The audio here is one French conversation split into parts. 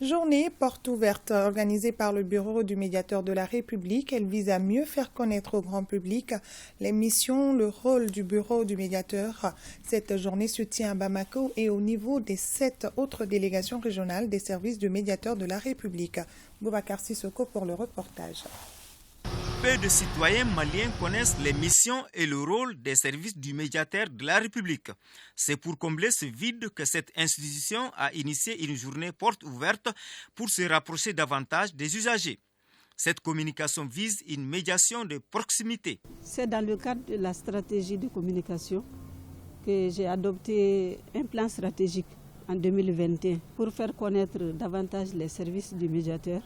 Journée porte ouverte organisée par le Bureau du médiateur de la République. Elle vise à mieux faire connaître au grand public les missions, le rôle du Bureau du médiateur. Cette journée se tient à Bamako et au niveau des 7 autres délégations régionales des services du médiateur de la République. Boubacar Sissoko pour le reportage. Peu de citoyens maliens connaissent les missions et le rôle des services du médiateur de la République. C'est pour combler ce vide que cette institution a initié une journée porte ouverte pour se rapprocher davantage des usagers. Cette communication vise une médiation de proximité. C'est dans le cadre de la stratégie de communication que j'ai adopté un plan stratégique en 2021 pour faire connaître davantage les services du médiateur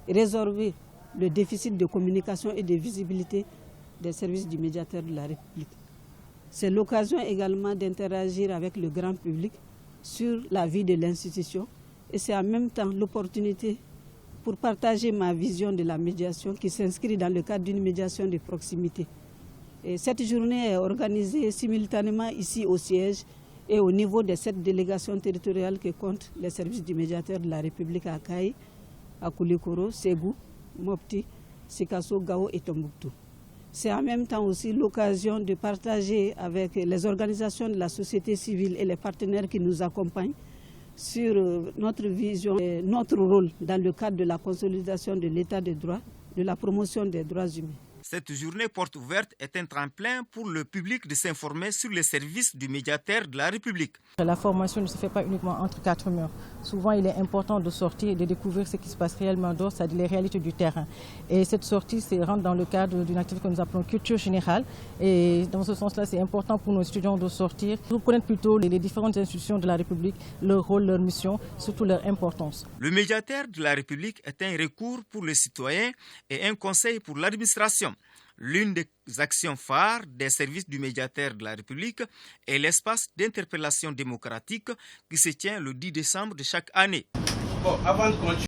et résorber le déficit de communication et de visibilité des services du médiateur de la République. C'est l'occasion également d'interagir avec le grand public sur la vie de l'institution et c'est en même temps l'opportunité pour partager ma vision de la médiation qui s'inscrit dans le cadre d'une médiation de proximité. Et cette journée est organisée simultanément ici au siège et au niveau des 7 délégations territoriales que comptent les services du médiateur de la République à Kaï, à Koulikoro, Ségou, Mopti, Sikasso, Gao et Tombouctou. C'est en même temps aussi l'occasion de partager avec les organisations de la société civile et les partenaires qui nous accompagnent sur notre vision et notre rôle dans le cadre de la consolidation de l'état de droit, de la promotion des droits humains. Cette journée porte ouverte est un tremplin pour le public de s'informer sur les services du médiateur de la République. La formation ne se fait pas uniquement entre 4 murs. Souvent, il est important de sortir et de découvrir ce qui se passe réellement dehors, c'est-à-dire les réalités du terrain. Et cette sortie rentre dans le cadre d'une activité que nous appelons culture générale. Et dans ce sens-là, c'est important pour nos étudiants de sortir, pour connaître plutôt les différentes institutions de la République, leur rôle, leur mission, surtout leur importance. Le médiateur de la République est un recours pour les citoyens et un conseil pour l'administration. L'une des actions phares des services du médiateur de la République est l'espace d'interpellation démocratique qui se tient le 10 décembre de chaque année.